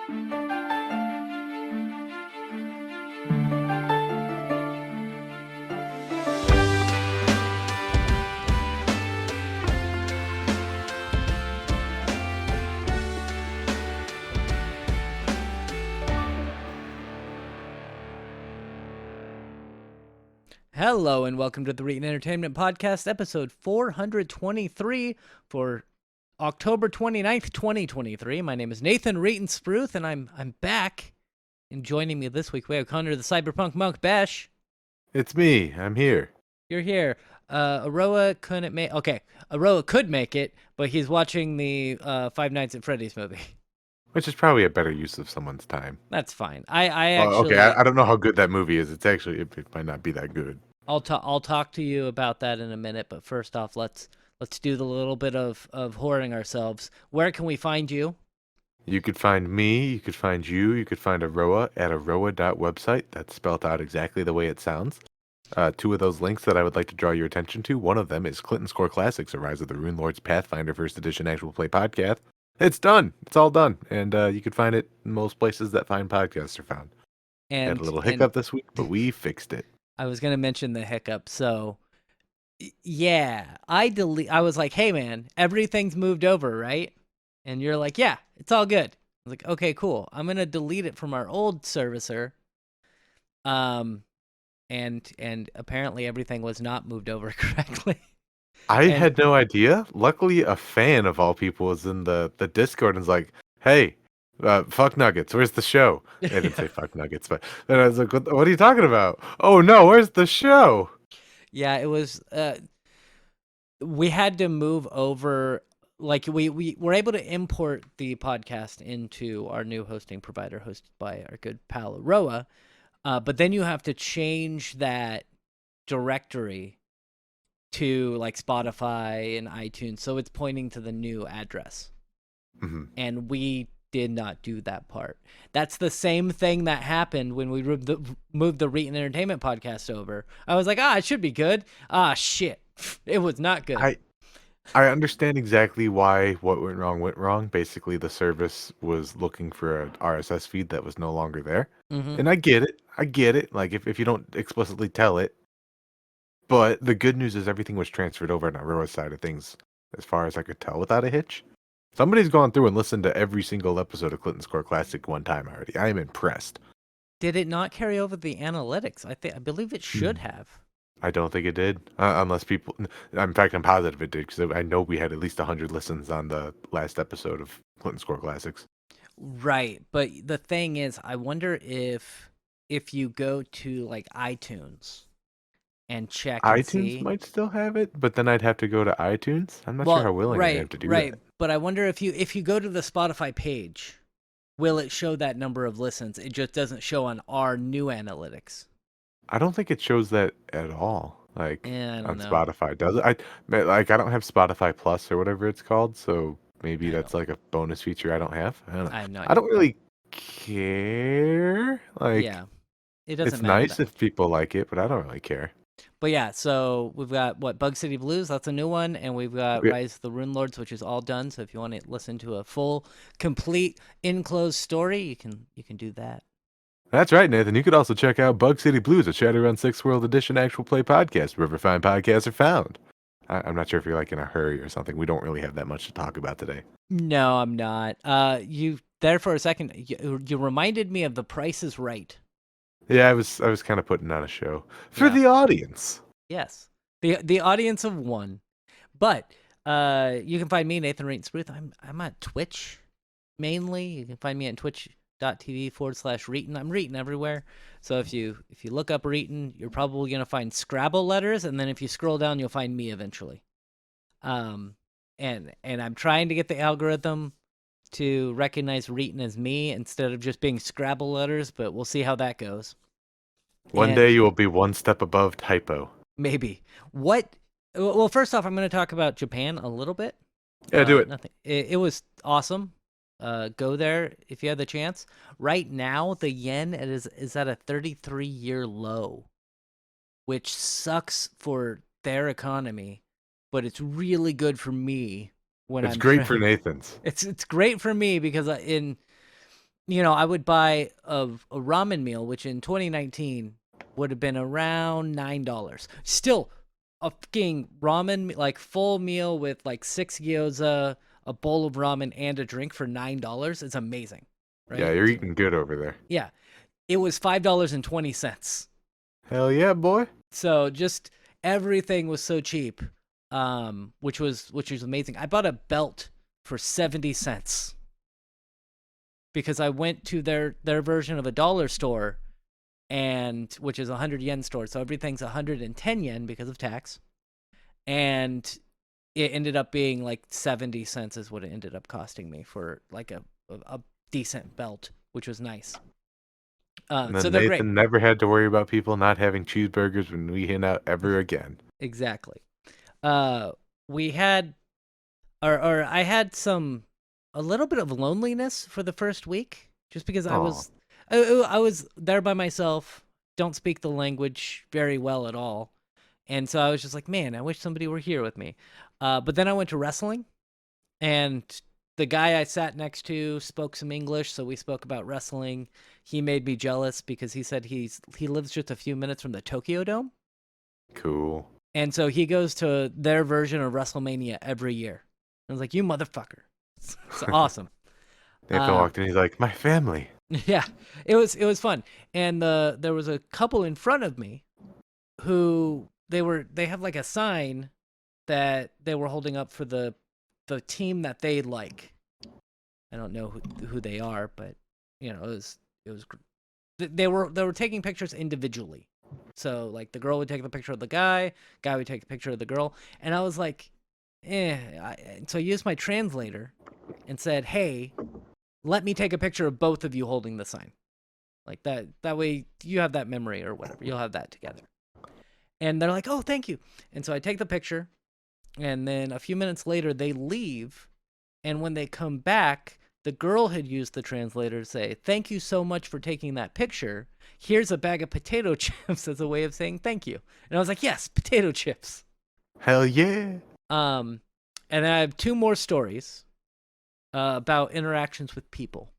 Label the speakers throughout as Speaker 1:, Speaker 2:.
Speaker 1: Hello and welcome to the Reetin Entertainment Podcast, episode 423 for October 29th, 2023. My name is Nathan Reetin Spruth, and I'm back. And joining me this week, we have Connor the Cyberpunk Monk Bash.
Speaker 2: It's me. I'm here.
Speaker 1: You're here. Aroa couldn't make. Okay, Aroa could make it, but he's watching the Five Nights at Freddy's movie.
Speaker 2: Which is probably a better use of someone's time.
Speaker 1: That's fine. I
Speaker 2: Well,
Speaker 1: actually.
Speaker 2: okay, I don't know how good that movie is. It might not be that good.
Speaker 1: I'll talk to you about that in a minute, but first off, let's do the little bit of whoring ourselves. Where can we find you?
Speaker 2: You could find me, you could find you could find Aroa at aroa.website. That's spelled out exactly the way it sounds. Two of those links that I would like to draw your attention to. One of them is Clinton Score Classics, A Rise of the Rune Lords Pathfinder First Edition Actual Play Podcast. It's done. It's all done. And you can find it in most places that fine podcasts are found. Had a little hiccup this week, but we fixed it.
Speaker 1: I was going to mention the hiccup. So, yeah, I was like, hey, man, everything's moved over, right? And you're like, yeah, it's all good. I was like, okay, cool. I'm going to delete it from our old servicer. And apparently everything was not moved over correctly.
Speaker 2: I had no idea. Luckily, a fan of all people was in the Discord and was like, hey, fuck Nuggets, where's the show? They didn't say fuck Nuggets, but then I was like, what are you talking about? Oh no, where's the show?
Speaker 1: Yeah, it was, we had to move over, like we were able to import the podcast into our new hosting provider hosted by our good pal Aroa, but then you have to change that directory to like Spotify and iTunes, so it's pointing to the new address.
Speaker 2: Mm-hmm.
Speaker 1: And we did not do that part. That's the same thing that happened when we moved the Reetin Entertainment Podcast over. I was like, it should be good. Shit. It was not good.
Speaker 2: I understand exactly why what went wrong. Basically, the service was looking for an RSS feed that was no longer there.
Speaker 1: Mm-hmm.
Speaker 2: And I get it. Like, if you don't explicitly tell it. But the good news is everything was transferred over on Aroa's side of things, as far as I could tell, without a hitch. Somebody's gone through and listened to every single episode of Clinton Score Classic one time already. I am impressed.
Speaker 1: Did it not carry over the analytics? I believe it should have.
Speaker 2: I don't think it did, unless people. In fact, I'm positive it did because I know we had at least 100 listens on the last episode of Clinton Score Classics.
Speaker 1: Right, but the thing is, I wonder if you go to like iTunes and check.
Speaker 2: iTunes might still have it, but then I'd have to go to iTunes. I'm not sure how willing I have to do that.
Speaker 1: Right, but I wonder if you go to the Spotify page, will it show that number of listens? It just doesn't show on our new analytics.
Speaker 2: I don't think it shows that at all. Like on
Speaker 1: know.
Speaker 2: Spotify, does it? I don't have Spotify Plus or whatever it's called, so maybe that's like a bonus feature I don't have. I don't know.
Speaker 1: I have no idea.
Speaker 2: I don't really care. Like,
Speaker 1: yeah, it doesn't.
Speaker 2: It's
Speaker 1: matter
Speaker 2: nice if people like it, but I don't really care.
Speaker 1: But yeah, so we've got Bug City Blues, that's a new one, and we've got Rise of the Rune Lords, which is all done. So if you want to listen to a full, complete, enclosed story, you can do that.
Speaker 2: That's right, Nathan. You could also check out Bug City Blues, a Shadowrun 6th World Edition actual play podcast, wherever fine podcasts are found. I'm not sure if you're like in a hurry or something. We don't really have that much to talk about today.
Speaker 1: No, I'm not. You there for a second, you reminded me of The Price is Right.
Speaker 2: Yeah, I was kind of putting on a show for the audience.
Speaker 1: Yes, the audience of one. But you can find me, Nathan Reetin Spruth. I'm on Twitch mainly. You can find me at twitch.tv/Reetin. I'm Reetin everywhere. So if you look up Reetin, you're probably gonna find Scrabble letters, and then if you scroll down, you'll find me eventually. And I'm trying to get the algorithm to recognize Reetin as me instead of just being Scrabble letters, but we'll see how that goes.
Speaker 2: One day you will be one step above typo.
Speaker 1: Maybe. Well, first off, I'm going to talk about Japan a little bit.
Speaker 2: Yeah, do it.
Speaker 1: Nothing. It was awesome. Go there if you have the chance. Right now, the yen is at a 33-year low, which sucks for their economy, but it's really good for me.
Speaker 2: It's great for Nathan's.
Speaker 1: It's great for me because I would buy a ramen meal, which in 2019 would have been around $9. Still, a fucking ramen like full meal with like 6 gyoza, a bowl of ramen, and a drink for $9. It's amazing,
Speaker 2: Yeah,
Speaker 1: right?
Speaker 2: you're eating good over there.
Speaker 1: Yeah, it was $5.20.
Speaker 2: Hell yeah, boy.
Speaker 1: So just everything was so cheap, which was amazing. I bought a belt for 70 cents because I went to their version of a dollar store, and which is a 100 yen store. So everything's 110 yen because of tax, and it ended up being like 70 cents is what it ended up costing me for like a decent belt, which was nice.
Speaker 2: And
Speaker 1: So
Speaker 2: then
Speaker 1: they're great.
Speaker 2: Nathan never had to worry about people not having cheeseburgers when we hang out ever again.
Speaker 1: Exactly. Uh, we had, or I had a little bit of loneliness for the first week, just because
Speaker 2: Oh,
Speaker 1: I was there by myself, don't speak the language very well at all, and so I was just like, man, I wish somebody were here with me. But then I went to wrestling, and the guy I sat next to spoke some English, so we spoke about wrestling. He made me jealous because he said he lives just a few minutes from the Tokyo Dome.
Speaker 2: cool.
Speaker 1: And so he goes to their version of WrestleMania every year. I was like, you motherfucker. It's awesome.
Speaker 2: Nathan
Speaker 1: Uh,
Speaker 2: walked in, he's like, my family.
Speaker 1: yeah, it was fun. And there was a couple in front of me who they have like a sign that they were holding up for the team that they like. I don't know who they are, but it was they were taking pictures individually. So like the girl would take the picture of the guy would take a picture of the girl, and I was like, so I used my translator and said, "Hey, let me take a picture of both of you holding the sign." Like that. That way you have that memory or whatever. You'll have that together. And they're like, "Oh, thank you." And so I take the picture, and then a few minutes later they leave, and when they come back, the girl had used the translator to say, "Thank you so much for taking that picture. Here's a bag of potato chips as a way of saying thank you." And I was like, "Yes, potato chips."
Speaker 2: Hell yeah.
Speaker 1: Um, and then I have two more stories about interactions with people.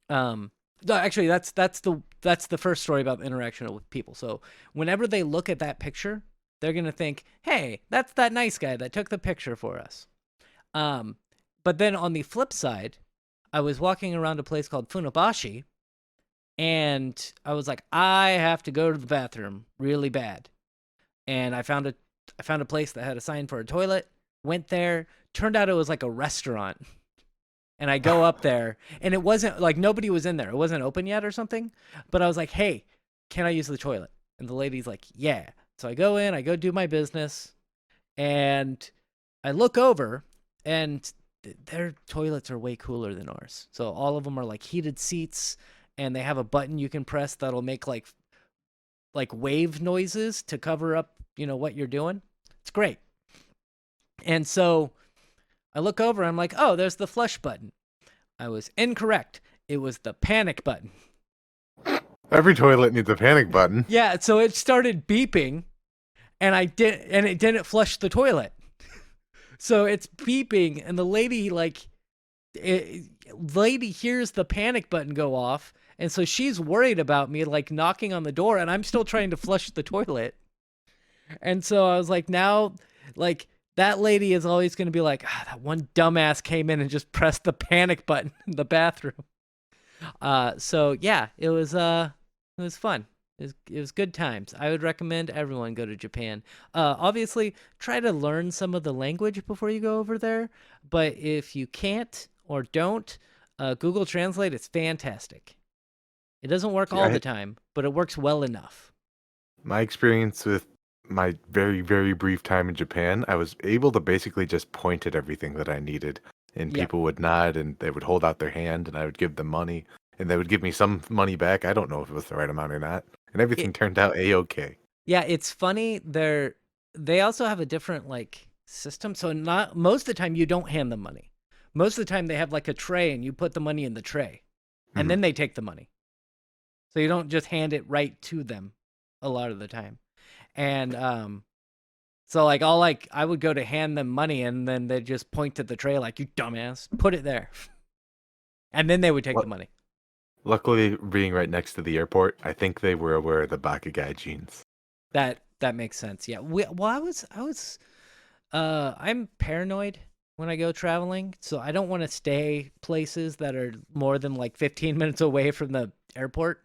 Speaker 1: No, actually, that's the first story about interaction with people. So whenever they look at that picture, they're gonna think, "Hey, that's that nice guy that took the picture for us." Um, but then on the flip side, I was walking around a place called Funabashi, and I was like, I have to go to the bathroom really bad. And I found a place that had a sign for a toilet, went there, turned out it was like a restaurant. And I go up there, and it wasn't like nobody was in there. It wasn't open yet or something. But I was like, "Hey, can I use the toilet?" And the lady's like, "Yeah." So I go in, I go do my business, and I look over, and their toilets are way cooler than ours. So all of them are like heated seats, and they have a button you can press that'll make like wave noises to cover up, what you're doing. It's great. And so I look over, and I'm like, "Oh, there's the flush button." I was incorrect. It was the panic button.
Speaker 2: Every toilet needs a panic button.
Speaker 1: Yeah, so it started beeping, and it didn't flush the toilet. So it's beeping, and the lady lady hears the panic button go off, and so she's worried about me like knocking on the door, and I'm still trying to flush the toilet. And so I was like, now, like that lady is always going to be like, that one dumbass came in and just pressed the panic button in the bathroom. So yeah, it was fun. It was good times. I would recommend everyone go to Japan. Obviously, try to learn some of the language before you go over there. But if you can't or don't, Google Translate is fantastic. It doesn't work
Speaker 2: See,
Speaker 1: all the time, but it works well enough.
Speaker 2: my experience with my very, very brief time in Japan, I was able to basically just point at everything that I needed. And
Speaker 1: Yep.
Speaker 2: people would nod and they would hold out their hand and I would give them money. And they would give me some money back. I don't know if it was the right amount or not. And everything
Speaker 1: It
Speaker 2: turned out A-OK.
Speaker 1: Yeah, it's funny. They also have a different like system. So not most of the time you don't hand them money. Most of the time they have like a tray and you put the money in the tray, and
Speaker 2: Mhm.
Speaker 1: then they take the money. So you don't just hand it right to them a lot of the time. And so I would go to hand them money, and then they'd just point to the tray like, "You dumbass, put it there." And then they would take
Speaker 2: What
Speaker 1: the money.
Speaker 2: Luckily, being right next to the airport, I think they were aware of the Bakugai jeans.
Speaker 1: That makes sense. Yeah. Well, I'm paranoid when I go traveling, so I don't want to stay places that are more than like 15 minutes away from the airport.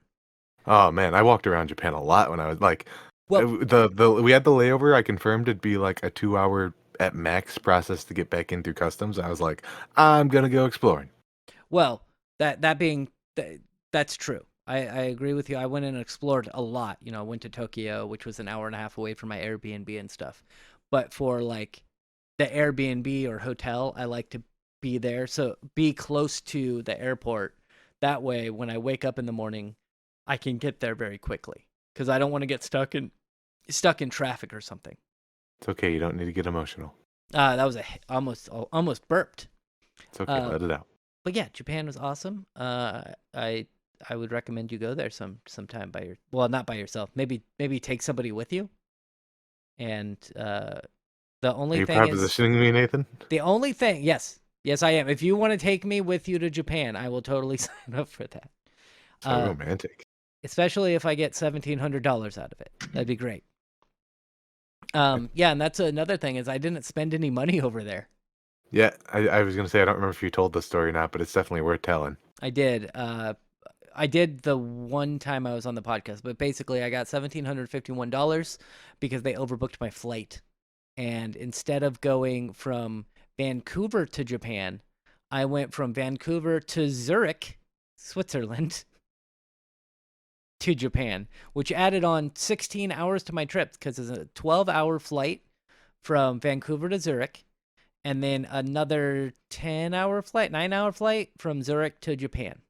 Speaker 2: Oh man, I walked around Japan a lot when I was like,
Speaker 1: Well,
Speaker 2: the we had the layover. I confirmed it'd be like a 2 hour at max process to get back in through customs. I was like, I'm gonna go exploring.
Speaker 1: well, that being that's true. I agree with you. I went and explored a lot. You know, I went to Tokyo, which was an hour and a half away from my Airbnb and stuff. But for like the Airbnb or hotel, I like to be there. So be close to the airport. That way, when I wake up in the morning, I can get there very quickly because I don't want to get stuck in traffic or something.
Speaker 2: It's okay. You don't need to get emotional.
Speaker 1: That was almost burped.
Speaker 2: It's okay.
Speaker 1: Uh,
Speaker 2: Let it out.
Speaker 1: but yeah, Japan was awesome. I would recommend you go there sometime by not by yourself. Maybe take somebody with you. And the
Speaker 2: Are
Speaker 1: only
Speaker 2: you
Speaker 1: thing is
Speaker 2: propositioning me, Nathan?
Speaker 1: yes, I am. If you want to take me with you to Japan, I will totally sign up for that.
Speaker 2: So
Speaker 1: Uh,
Speaker 2: romantic.
Speaker 1: especially if I get $1,700 out of it, that'd be great. Yeah, and that's another thing is I didn't spend any money over there.
Speaker 2: Yeah, I was gonna say I don't remember if you told the story or not, but it's definitely worth telling.
Speaker 1: I did. I did the one time I was on the podcast, but basically I got $1,751 because they overbooked my flight. And instead of going from Vancouver to Japan, I went from Vancouver to Zurich, Switzerland, to Japan, which added on 16 hours to my trip because it's a 12-hour flight from Vancouver to Zurich, and then another 10-hour flight, 9-hour flight from Zurich to Japan.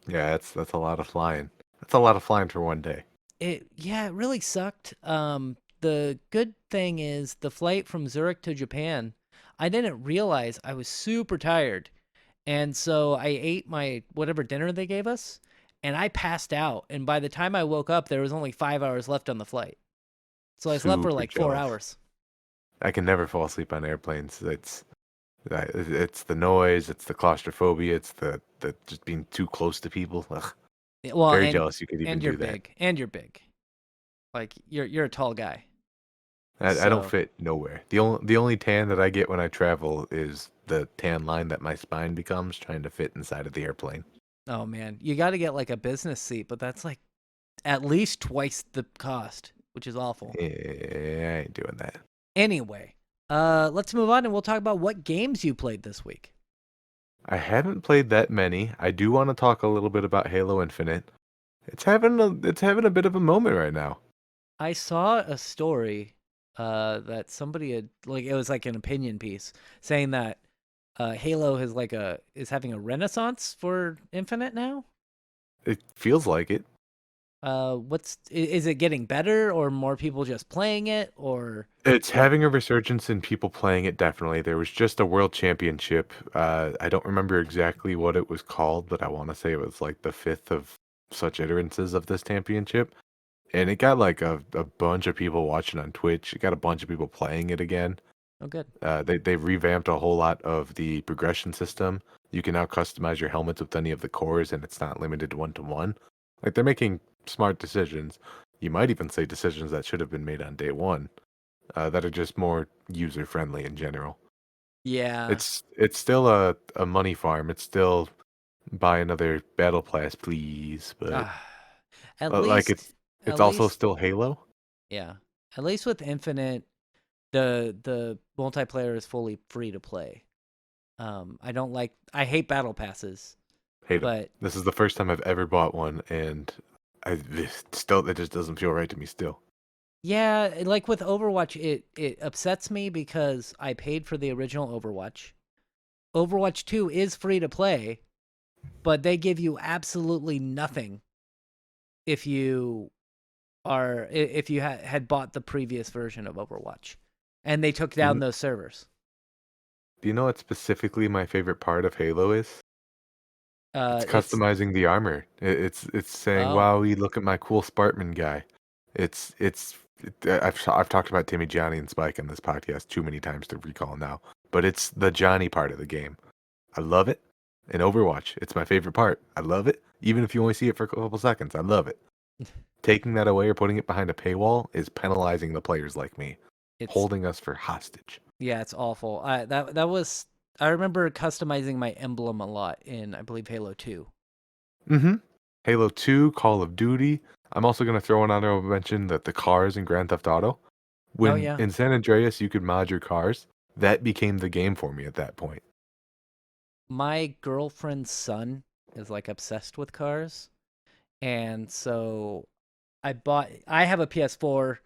Speaker 2: Yeah, that's a lot of flying. That's a lot of flying for one day.
Speaker 1: It really sucked. The good thing is the flight from Zurich to Japan, I didn't realize I was super tired. And so I ate my whatever dinner they gave us and I passed out. And by the time I woke up, there was only 5 hours left on the flight. So I slept for
Speaker 2: Super
Speaker 1: like 4
Speaker 2: jealous.
Speaker 1: hours.
Speaker 2: I can never fall asleep on airplanes. It's the noise, it's the claustrophobia, it's the just being too close to people. Ugh,
Speaker 1: Well,
Speaker 2: very jealous you could even
Speaker 1: and you're
Speaker 2: do that.
Speaker 1: big. And you're big. Like you're a tall guy.
Speaker 2: I don't
Speaker 1: So,
Speaker 2: fit nowhere. The only tan that I get when I travel is the tan line that my spine becomes trying to fit inside of the airplane.
Speaker 1: oh man, you got to get like a business seat, but that's like at least twice the cost, which is awful.
Speaker 2: Yeah, I ain't doing that.
Speaker 1: Anyway, let's move on and we'll talk about what games you played this week.
Speaker 2: I haven't played that many. I do want to talk a little bit about Halo Infinite. It's having a bit of a moment right now.
Speaker 1: I saw a story that somebody had like it was like an opinion piece saying that Halo is having a renaissance for Infinite now.
Speaker 2: It feels like it.
Speaker 1: Is it getting better or more people just playing it or
Speaker 2: It's
Speaker 1: what?
Speaker 2: having a resurgence in people playing it, definitely. There was just a world championship. I don't remember exactly what it was called, but I want to say it was like the fifth of such iterances of this championship. And it got like a bunch of people watching on Twitch. It got a bunch of people playing it again.
Speaker 1: Oh, good.
Speaker 2: They revamped a whole lot of the progression system. You can now customize your helmets with any of the cores, and it's not limited to 1-to-1. Like they're making smart decisions. You might even say decisions that should have been made on day one, that are just more user friendly in general.
Speaker 1: Yeah.
Speaker 2: It's still a money farm. It's still buy another battle pass, please. But
Speaker 1: Ah, at
Speaker 2: like
Speaker 1: least,
Speaker 2: it's
Speaker 1: at
Speaker 2: also
Speaker 1: least,
Speaker 2: still Halo.
Speaker 1: yeah. At least with Infinite, the multiplayer is fully free to play. I hate battle passes,
Speaker 2: Hate them.
Speaker 1: but
Speaker 2: This is the first time I've ever bought one, and it just doesn't feel right to me still.
Speaker 1: yeah, like with Overwatch, it upsets me because I paid for the original Overwatch. Overwatch 2 is free to play, but they give you absolutely nothing if you if you had bought the previous version of Overwatch. And they took down
Speaker 2: You,
Speaker 1: those servers.
Speaker 2: do you know what specifically my favorite part of Halo is? It's
Speaker 1: It's
Speaker 2: customizing the armor. It's saying,
Speaker 1: oh,
Speaker 2: "Wow, look at my cool Spartan guy." I've talked about Timmy, Johnny, and Spike on this podcast too many times to recall now, but it's the Johnny part of the game. I love it. in Overwatch. It's my favorite part. I love it. Even if you only see it for a couple seconds, I love it. Taking that away or putting it behind a paywall is penalizing the players like me,
Speaker 1: It's
Speaker 2: holding us for hostage.
Speaker 1: yeah, it's awful. That was I remember customizing my emblem a lot in I believe Halo 2.
Speaker 2: Mm-hmm. Halo 2, Call of Duty. I'm also going to throw an honorable mention that the cars in Grand Theft Auto.
Speaker 1: Oh
Speaker 2: When
Speaker 1: yeah.
Speaker 2: in San Andreas you could mod your cars, that became the game for me at that point.
Speaker 1: My girlfriend's son is like obsessed with cars, and so I have a PS4.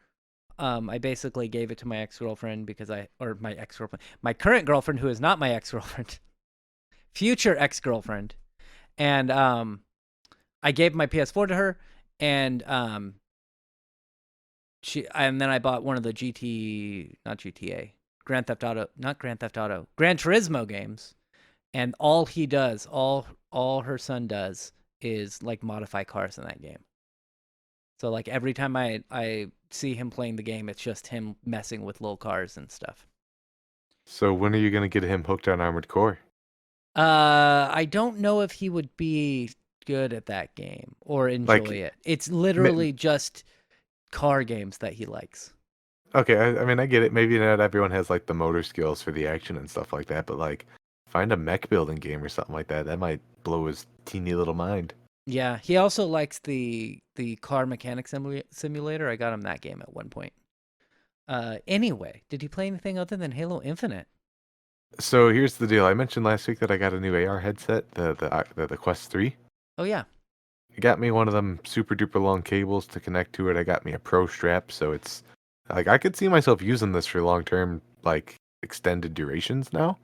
Speaker 1: I basically gave it to my ex-girlfriend because or my ex-girlfriend, my current girlfriend who is not my ex-girlfriend, future ex-girlfriend. And I gave my PS4 to her, and and then I bought one of the not GTA, Grand Theft Auto, not Grand Theft Auto, Gran Turismo games. And all he does, all her son does is like modify cars in that game. So like every time I see him playing the game, it's just him messing with little cars and stuff.
Speaker 2: So when are you going to get him hooked on Armored Core?
Speaker 1: I don't know if he would be good at that game or enjoy
Speaker 2: Like,
Speaker 1: it. It's
Speaker 2: mi-
Speaker 1: literally just car games that he likes.
Speaker 2: okay, I mean, I get it. Maybe not everyone has like the motor skills for the action and stuff like that, but like, find a mech building game or something like that. That might blow his teeny little mind.
Speaker 1: Yeah, he also likes the car mechanic simulator. I got him that game at one point. Anyway, did you play anything other than Halo Infinite?
Speaker 2: So here's the deal. I mentioned last week that I got a new AR headset, the Quest 3.
Speaker 1: Oh yeah.
Speaker 2: It got me one of them super duper long cables to connect to it. I got me a pro strap, so it's like I could see myself using this for long term, like extended durations now.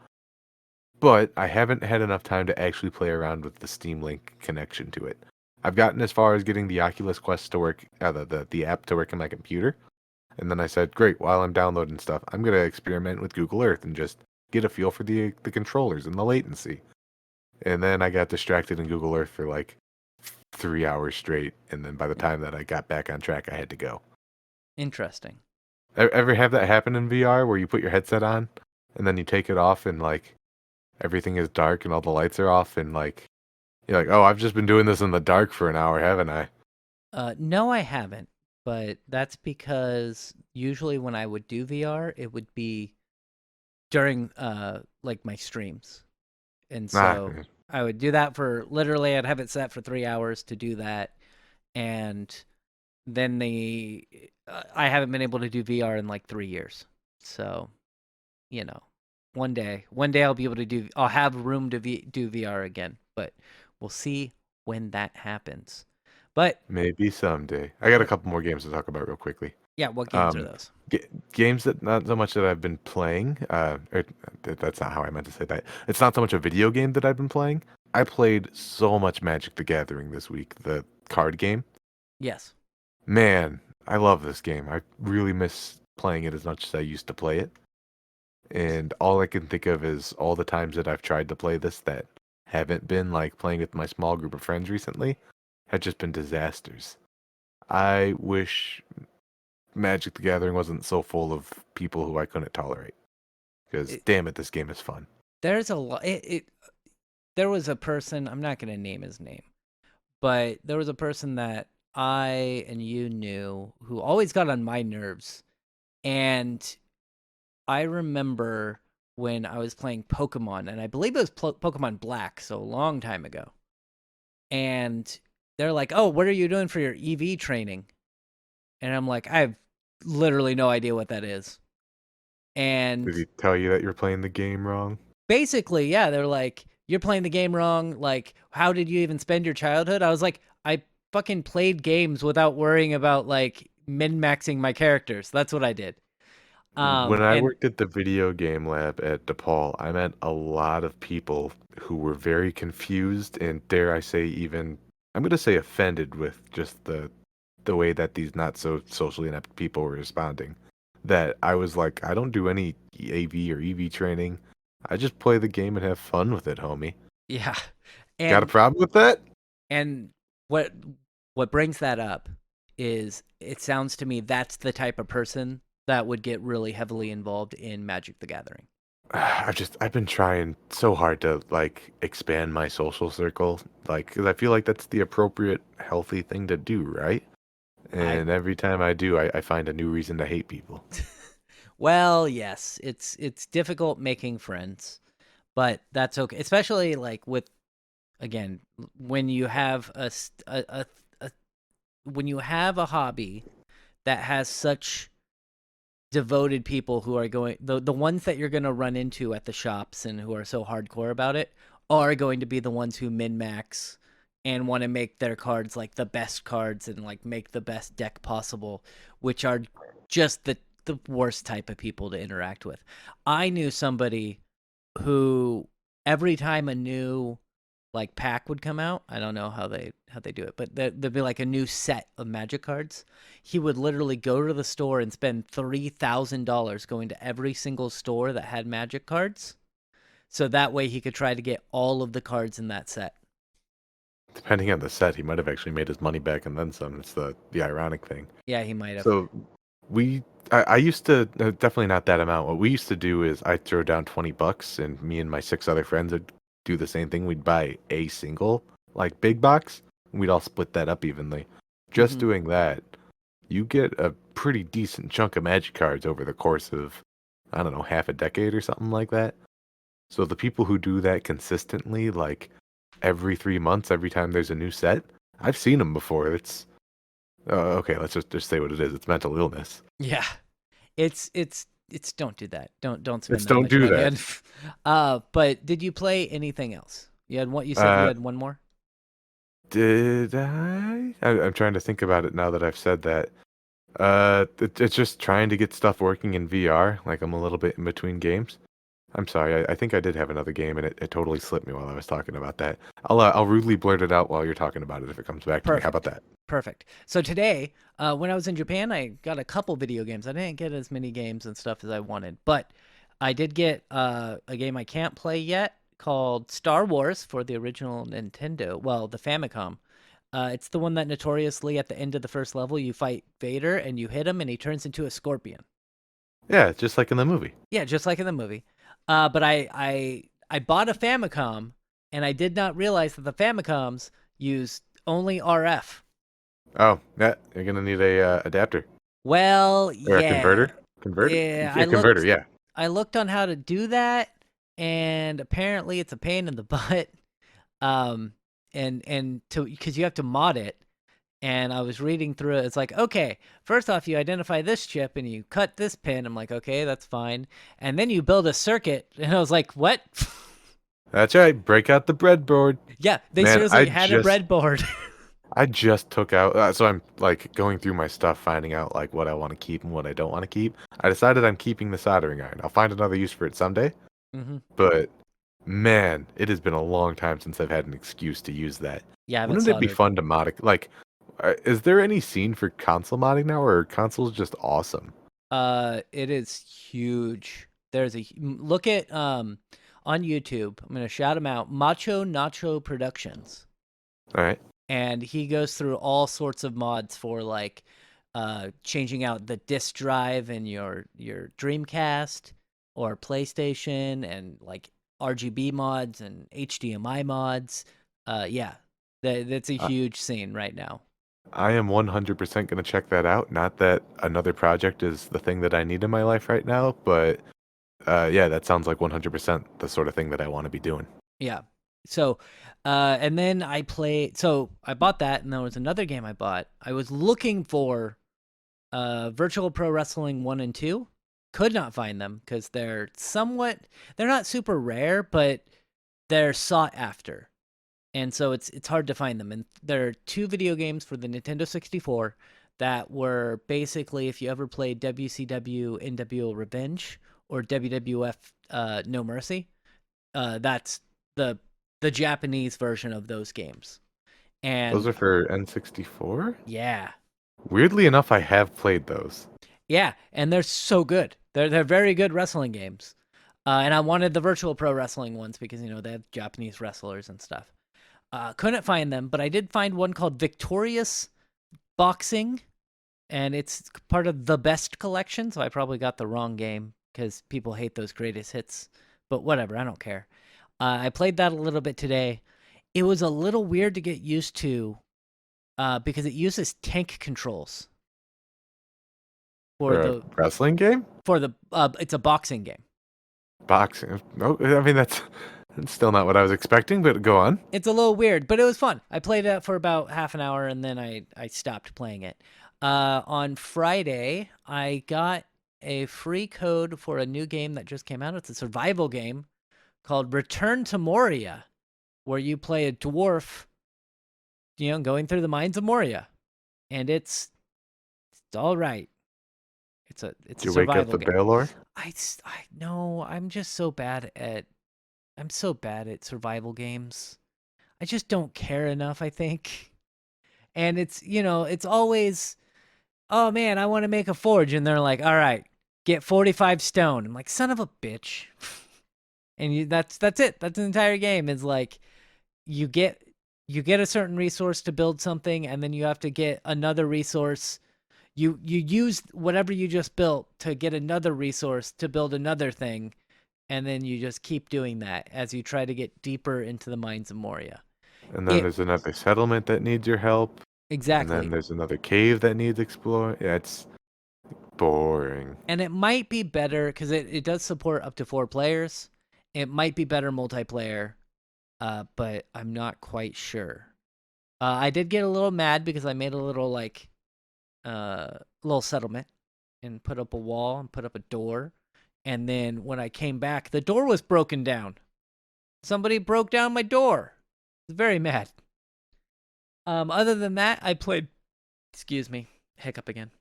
Speaker 2: But I haven't had enough time to actually play around with the Steam Link connection to it. I've gotten as far as getting the Oculus Quest to work, the app to work in my computer, and then I said, great, while I'm downloading stuff, I'm gonna experiment with Google Earth and just get a feel for the controllers and the latency. And then I got distracted in Google Earth for like 3 hours straight, and then by the time that I got back on track, I had to go.
Speaker 1: Interesting.
Speaker 2: Ever have that happen in VR where you put your headset on and then you take it off and like everything is dark and all the lights are off and like you're like, oh, I've just been doing this in the dark for an hour, haven't I?
Speaker 1: No, I haven't, but that's because usually when I would do VR, it would be during like my streams. And
Speaker 2: Ah,
Speaker 1: so I would do that for literally I'd have it set for 3 hours to do that, and then I haven't been able to do VR in like 3 years. So, you know, one day I'll have room to do VR again, but we'll see when that happens. But
Speaker 2: maybe someday. I got a
Speaker 1: what
Speaker 2: couple more games to talk about real quickly.
Speaker 1: yeah, what games are
Speaker 2: Um,
Speaker 1: those?
Speaker 2: games that not so much that I've been playing. That's not how I meant to say that. It's not so much a video game that I've been playing. I played so much Magic the Gathering this week, the card game.
Speaker 1: Yes.
Speaker 2: Man, I love this game. I really miss playing it as much as I used to play it. And all I can think of is all the times that I've tried to play this that haven't been like playing with my small group of friends recently had just been disasters. I wish Magic the Gathering wasn't so full of people who I couldn't tolerate. Because
Speaker 1: It,
Speaker 2: damn it, this game is fun.
Speaker 1: there's a lot there was a person, I'm not going to name his name, but there was a person that I and you knew who always got on my nerves. And I remember when I was playing Pokemon, and I believe it was Pokemon Black, so a long time ago. And they're like, "Oh, what are you doing for your EV training?" And I'm like, "I have literally no idea what that is."
Speaker 2: Did
Speaker 1: And
Speaker 2: he tell you that you're playing the game wrong?
Speaker 1: basically, yeah, they're like, "You're playing the game wrong. Like, how did you even spend your childhood?" I was like, "I fucking played games without worrying about like min-maxing my characters. That's what I did."
Speaker 2: When I
Speaker 1: And
Speaker 2: worked at the video game lab at DePaul, I met a lot of people who were very confused and dare I say even I'm going to say offended with just the way that these not so socially inept people were responding. That I was like, I don't do any AV or EV training. I just play the game and have fun with it, homie.
Speaker 1: yeah,
Speaker 2: Got a
Speaker 1: and
Speaker 2: problem with that?
Speaker 1: and what what brings that up is it sounds to me that's the type of person that would get really heavily involved in Magic the Gathering.
Speaker 2: I've been trying so hard to like expand my social circle, like because I feel like that's the appropriate, healthy thing to do, right?
Speaker 1: I
Speaker 2: And every time I do, I find a new reason to hate people.
Speaker 1: Well, yes, it's difficult making friends, but that's okay. Especially like with again when you have a when you have a hobby that has such devoted people who are going the ones that you're going to run into at the shops and who are so hardcore about it are going to be the ones who min max and want to make their cards like the best cards and like make the best deck possible, which are just the worst type of people to interact with. I knew somebody who every time a new like pack would come out, I don't know how they do it, but there'd be like a new set of magic cards. He would literally go to the store and spend $3,000 going to every single store that had magic cards. So that way he could try to get all of the cards in that set.
Speaker 2: Depending on the set, he might have actually made his money back and then some. It's the ironic thing.
Speaker 1: Yeah, he might have.
Speaker 2: So we, I used to definitely not that amount. What we used to do is I'd throw down $20, and me and my six other friends would do the same thing. We'd buy a single like big box. And we'd all split that up evenly. Just
Speaker 1: Hmm.
Speaker 2: doing that, you get a pretty decent chunk of magic cards over the course of, I don't know, half a decade or something like that. So the people who do that consistently, like every 3 months, every time there's a new set, I've seen them before. It's okay. Let's just say what it is. It's mental illness.
Speaker 1: Yeah. It's don't do that. Don't spend
Speaker 2: It's
Speaker 1: that
Speaker 2: don't
Speaker 1: much
Speaker 2: do
Speaker 1: money
Speaker 2: that.
Speaker 1: on but did you play anything else? You said you
Speaker 2: Uh,
Speaker 1: had one more?
Speaker 2: did I? I'm trying to think about it now that I've said that. It's just trying to get stuff working in VR. Like I'm a little bit in between games. I'm sorry. I think I did have another game, and it totally slipped me while I was talking about that. I'll rudely blurt it out while you're talking about it if it comes back to me. How about
Speaker 1: Perfect.
Speaker 2: that?
Speaker 1: Perfect. So today, when I was in Japan, I got a couple video games. I didn't get as many games and stuff as I wanted, but I did get a game I can't play yet called Star Wars for the original Nintendo. Well, the Famicom. It's the one that notoriously at the end of the first level you fight Vader and you hit him and he turns into a scorpion.
Speaker 2: Yeah, just like in the movie.
Speaker 1: Yeah, just like in the movie. But I bought a Famicom and I did not realize that the Famicoms use only RF.
Speaker 2: Oh, yeah. You're gonna need a adapter
Speaker 1: Well,
Speaker 2: or a
Speaker 1: yeah.
Speaker 2: converter. Converter?
Speaker 1: Yeah,
Speaker 2: Yeah, converter. Yeah.
Speaker 1: I looked on how to do that and apparently it's a pain in the butt. Um and to because you have to mod it and I was reading through it. It's like, okay, first off you identify this chip and you cut this pin. I'm like, okay, that's fine. And then you build a circuit and I was like, what?
Speaker 2: That's right. Break out the breadboard.
Speaker 1: Yeah, they
Speaker 2: Man,
Speaker 1: seriously had a breadboard.
Speaker 2: I just took out so I'm like going through my stuff finding out like what I want to keep and what I don't want to keep. I decided I'm keeping the soldering iron. I'll find another use for it someday,
Speaker 1: Hmm.
Speaker 2: but man, it has been a long time since I've had an excuse to use that.
Speaker 1: Yeah, I haven't
Speaker 2: Wouldn't it be
Speaker 1: soldered.
Speaker 2: fun to mod it? Like is there any scene for console modding now or are consoles just awesome?
Speaker 1: It is huge. There's look at on YouTube. I'm gonna shout him out. Macho Nacho Productions,
Speaker 2: All right.
Speaker 1: and he goes through all sorts of mods for like changing out the disk drive in your Dreamcast or PlayStation, and like RGB mods and HDMI mods. Yeah, that's a huge scene right now.
Speaker 2: I am 100% going to check that out. Not that another project is the thing that I need in my life right now, but yeah, that sounds like 100% the sort of thing that I want to be doing.
Speaker 1: Yeah. So, and then I played. So I bought that, and there was another game I bought. I was looking for Virtual Pro Wrestling 1 and 2. Could not find them because they're not super rare, but they're sought after. And so it's hard to find them. And there are two video games for the Nintendo 64 that were basically, if you ever played WCW NWO Revenge or WWF No Mercy, that's the the Japanese version of those games.
Speaker 2: Those
Speaker 1: And
Speaker 2: are for N64?
Speaker 1: yeah,
Speaker 2: Weirdly enough, I have played those.
Speaker 1: yeah, and they're so good. They're very good wrestling games. And I wanted the Virtual Pro Wrestling ones because they have Japanese wrestlers and stuff. Couldn't find them, but I did find one called Victorious Boxing, and it's part of the Best collection. So I probably got the wrong game, because people hate those greatest hits. But whatever, I don't care. I played that a little bit today. It was a little weird to get used to because it uses tank controls for
Speaker 2: For a
Speaker 1: the
Speaker 2: wrestling game?
Speaker 1: it's a boxing game.
Speaker 2: Boxing. No, I mean that's still not what I was expecting, but go on.
Speaker 1: It's a little weird, but it was fun. I played it for about half an hour and then I stopped playing it. On Friday, I got a free code for a new game that just came out. It's a survival game called Return to Moria, where you play a dwarf, going through the mines of Moria, and it's all right. It's a
Speaker 2: Did you wake up
Speaker 1: survival
Speaker 2: the
Speaker 1: game.
Speaker 2: Baylor?
Speaker 1: I know I'm just so bad at survival games. I just don't care enough, I think. And it's always, oh man, I want to make a forge, and they're like, all right, get 45 stone. I'm like, son of a bitch. And that's it. That's the entire game. Is like you get a certain resource to build something, and then you have to get another resource. You use whatever you just built to get another resource to build another thing, and then you just keep doing that as you try to get deeper into the mines of Moria.
Speaker 2: And then
Speaker 1: It
Speaker 2: there's another settlement that needs your help, and then
Speaker 1: exactly.
Speaker 2: there's another cave that needs exploring. Yeah, it's boring.
Speaker 1: And it might be better because it does support up to 4 players. It might be better multiplayer, but I'm not quite sure. I did get a little mad because I made a little little settlement and put up a wall and put up a door. And then when I came back, the door was broken down. Somebody broke down my door. I was very mad. Other than that, I played. Excuse me, hiccup again.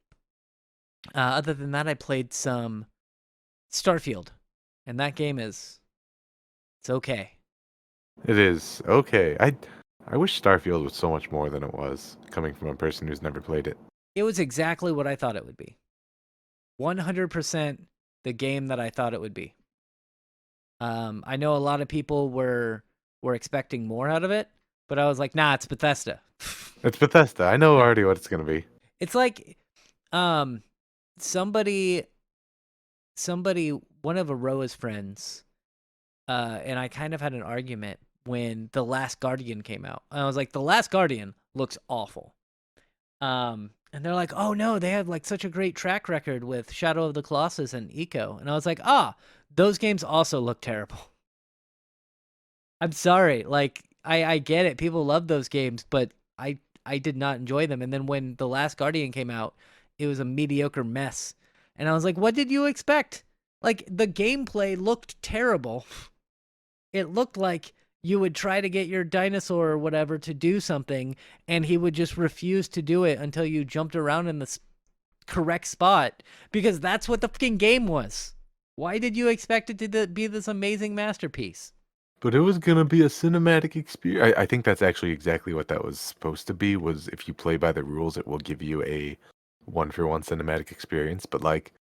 Speaker 1: Other than that, I played some Starfield, and that game it's okay.
Speaker 2: It is okay. I wish Starfield was so much more than it was, coming from a person who's never played it.
Speaker 1: It was exactly what I thought it would be. 100% the game that I thought it would be. I know a lot of people were expecting more out of it, but I was like, nah, it's Bethesda.
Speaker 2: It's Bethesda. I know
Speaker 1: Yeah.
Speaker 2: already what it's gonna be.
Speaker 1: It's like um somebody one of Aroa's friends and I kind of had an argument when The Last Guardian came out. And I was like, The Last Guardian looks awful. And they're like, oh no, they have like such a great track record with Shadow of the Colossus and Eco. And I was like, those games also look terrible. I'm sorry. Like, I get it. People love those games, but I did not enjoy them. And then when The Last Guardian came out, it was a mediocre mess. And I was like, what did you expect? Like, the gameplay looked terrible. It looked like you would try to get your dinosaur or whatever to do something, and he would just refuse to do it until you jumped around in the correct spot, because that's what the fucking game was. Why did you expect it to be this amazing masterpiece?
Speaker 2: But it was gonna be a cinematic experience. I think that's actually exactly what that was supposed to be. Was if you play by the rules, it will give you a one-for-one cinematic experience. But like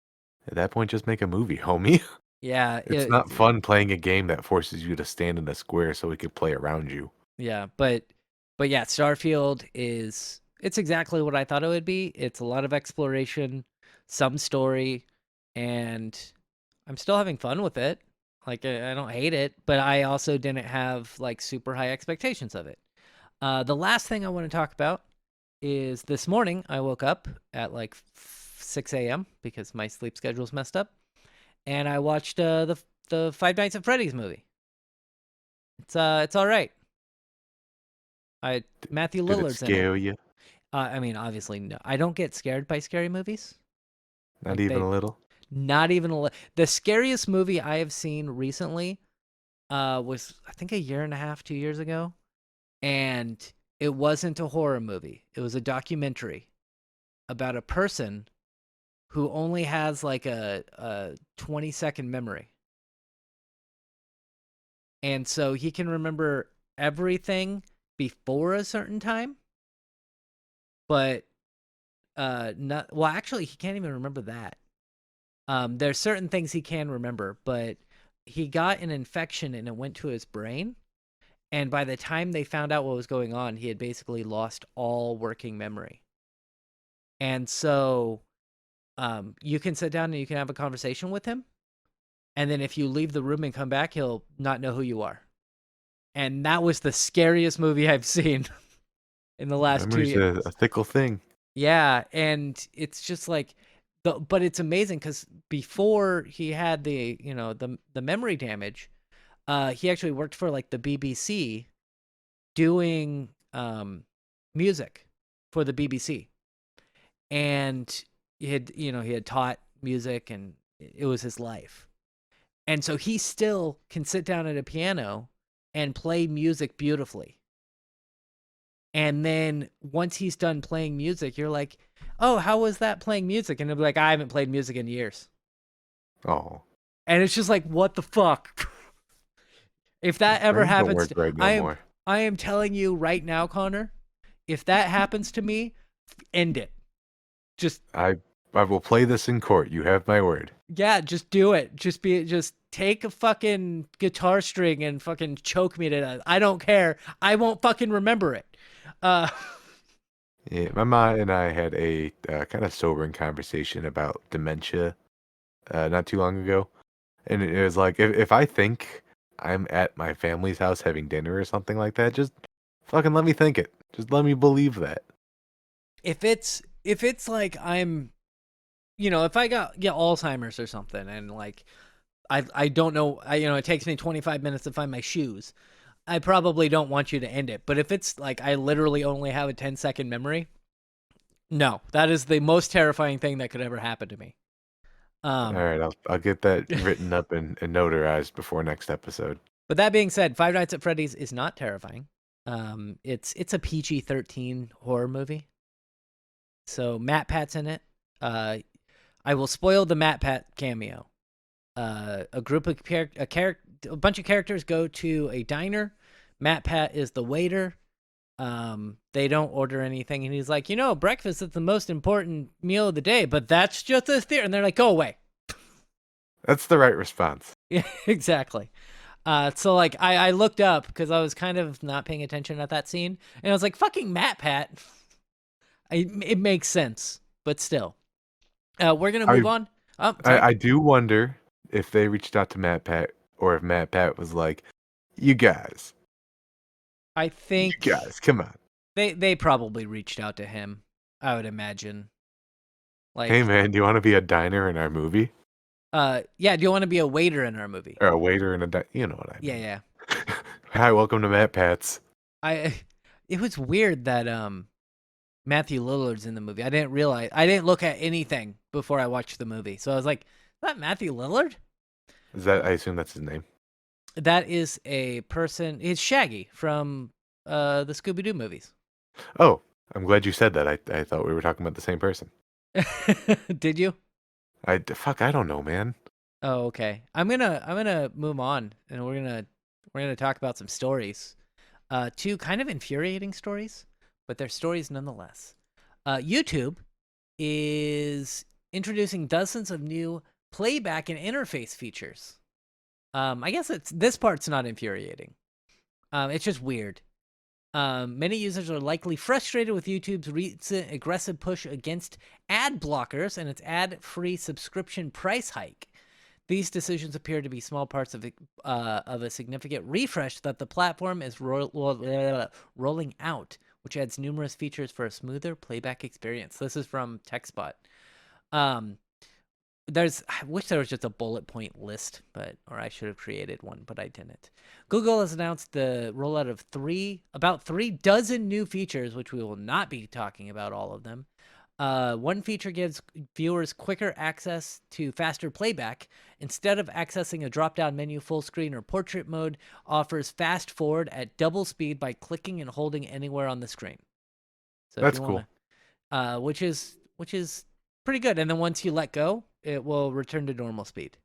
Speaker 2: at that point, just make a movie, homie.
Speaker 1: Yeah,
Speaker 2: It's not fun playing a game that forces you to stand in a square so we could play around you.
Speaker 1: yeah, but yeah, Starfield it's exactly what I thought it would be. It's a lot of exploration, some story, and I'm still having fun with it. Like I don't hate it, but I also didn't have like super high expectations of it. The last thing I want to talk about is this morning I woke up at like 6 a.m. because my sleep schedule's messed up, and I watched the Five Nights at Freddy's movie. It's all right. Matthew
Speaker 2: Did it
Speaker 1: Lillard's in it.
Speaker 2: scare you?
Speaker 1: I mean, obviously, no. I don't get scared by scary movies.
Speaker 2: Not
Speaker 1: Like
Speaker 2: even a little.
Speaker 1: not even the scariest movie I have seen recently was I think a year and a half, 2 years ago, and it wasn't a horror movie. It was a documentary about a person who only has like a 20-second memory, and so he can remember everything before a certain time, but not well. Actually, he can't even remember that. There's certain things he can remember, but he got an infection and it went to his brain. And by the time they found out what was going on, he had basically lost all working memory. And so you can sit down and you can have a conversation with him, and then if you leave the room and come back, he'll not know who you are. And that was the scariest movie I've seen in the last 2
Speaker 2: Memory's
Speaker 1: years.
Speaker 2: a fickle thing.
Speaker 1: Yeah, and it's just like but it's amazing because before he had the memory damage, he actually worked for like the BBC doing music for the BBC, and he had taught music, and it was his life, and so he still can sit down at a piano and play music beautifully. And then once he's done playing music, you're like, oh, how was that playing music? And he'll be like, I haven't played music in years.
Speaker 2: Oh,
Speaker 1: And it's just like, what the fuck? If that
Speaker 2: his
Speaker 1: ever
Speaker 2: brain don't
Speaker 1: happens,
Speaker 2: work right no
Speaker 1: I am
Speaker 2: more.
Speaker 1: I am telling you right now, Connor, if that happens to me, end it. Just
Speaker 2: I will play this in court. You have my word.
Speaker 1: yeah, just do it. Just take a fucking guitar string and fucking choke me to death. I don't care. I won't fucking remember it. Uh
Speaker 2: Yeah, my mom and I had a kind of sobering conversation about dementia not too long ago, and it was like if I think I'm at my family's house having dinner or something like that, just fucking let me think it. Just let me believe that.
Speaker 1: if it's like if I get Alzheimer's or something, and like I don't know, it takes me 25 minutes to find my shoes. I probably don't want you to end it. But if it's like I literally only have a 10-second memory, no, that is the most terrifying thing that could ever happen to me.
Speaker 2: All
Speaker 1: Um,
Speaker 2: right, I'll get that written up and notarized before next episode.
Speaker 1: but that being said, Five Nights at Freddy's is not terrifying. It's a PG-13 horror movie. So Matt Pat's in it. Uh, I will spoil the Matt Pat cameo. A group of a bunch of characters go to a diner. Matt Pat is the waiter. They don't order anything, and he's like, breakfast is the most important meal of the day, but that's just a theory. And they're like, go away.
Speaker 2: That's the right response.
Speaker 1: Yeah, exactly. So like I looked up because I was kind of not paying attention at that scene, and I was like, fucking Matt Pat. It makes sense, but still. We're gonna
Speaker 2: I
Speaker 1: move on. Oh, sorry.
Speaker 2: I do wonder if they reached out to Matt Pat or if Matt Pat was like, "You guys,
Speaker 1: I
Speaker 2: you
Speaker 1: think
Speaker 2: guys, come on.
Speaker 1: they probably reached out to him. I would imagine.
Speaker 2: Hey
Speaker 1: Like,
Speaker 2: man, do you want to be a diner in our movie
Speaker 1: yeah. Do you want to be a waiter in our movie?
Speaker 2: or a waiter in a you know what I
Speaker 1: Yeah,
Speaker 2: mean?"
Speaker 1: yeah.
Speaker 2: Hi, welcome to Matt Pat's.
Speaker 1: I. It was weird that Matthew Lillard's in the movie. I didn't realize. I didn't look at anything before I watched the movie, so I was like, "Is that Matthew Lillard?"
Speaker 2: Is that? I assume that's his name.
Speaker 1: That is a person. It's Shaggy from the Scooby Doo movies.
Speaker 2: Oh, I'm glad you said that. I thought we were talking about the same person.
Speaker 1: Did you?
Speaker 2: Fuck, I don't know, man.
Speaker 1: Oh, okay. I'm gonna move on, and we're gonna talk about some stories. Two kind of infuriating stories, but they're stories nonetheless. YouTube is introducing dozens of new playback and interface features. I guess this part's not infuriating. It's just weird. Many users are likely frustrated with YouTube's recent aggressive push against ad blockers and its ad-free subscription price hike. These decisions appear to be small parts of a significant refresh that the platform is rolling out, which adds numerous features for a smoother playback experience. This is from TechSpot. Um, I wish there was just a bullet point list, or I should have created one, but I didn't. Google has announced the rollout of about 3 dozen new features, which we will not be talking about all of them. One feature gives viewers quicker access to faster playback. Instead of accessing a drop-down menu, full screen, or portrait mode, offers fast forward at double speed by clicking and holding anywhere on the screen. So if
Speaker 2: That's
Speaker 1: you
Speaker 2: cool.
Speaker 1: want to, which is pretty good. And then once you let go, it will return to normal speed.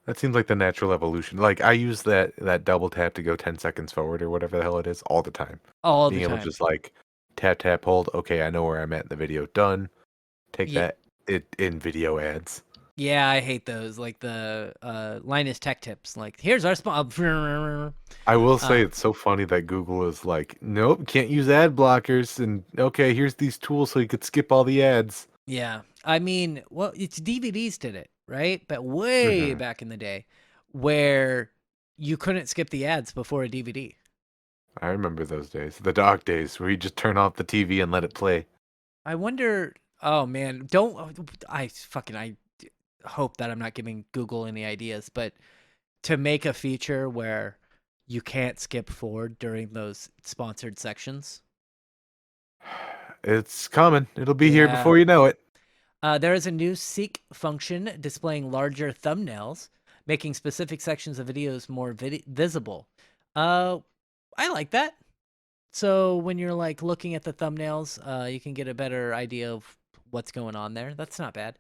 Speaker 2: That seems like the natural evolution. Like I use that double tap to go 10 seconds forward or whatever the hell it is all the time.
Speaker 1: All the
Speaker 2: Being able to
Speaker 1: time.
Speaker 2: just like tap tap hold. Okay, I know where I'm at in the video. Done. Take
Speaker 1: Yeah,
Speaker 2: that. It in video ads.
Speaker 1: yeah, I hate those. Like the Linus Tech Tips. Like, here's our spot.
Speaker 2: I will say it's so funny that Google is like, nope, can't use ad blockers, and okay, here's these tools so you could skip all the ads.
Speaker 1: Yeah. I mean, well, it's DVDs did it, right? But way
Speaker 2: Hmm.
Speaker 1: back in the day. where you couldn't skip the ads before a DVD.
Speaker 2: I remember those days, the dog days, where you just turn off the TV and let it play.
Speaker 1: I wonder. Oh man, don't I hope that I'm not giving Google any ideas, but to make a feature where you can't skip forward during those sponsored sections.
Speaker 2: It's coming. It'll be here
Speaker 1: Yeah.
Speaker 2: before you know it.
Speaker 1: There is a new Seek function displaying larger thumbnails, making specific sections of videos more visible. Uh, I like that. So when you're like looking at the thumbnails, you can get a better idea of what's going on there. That's not bad.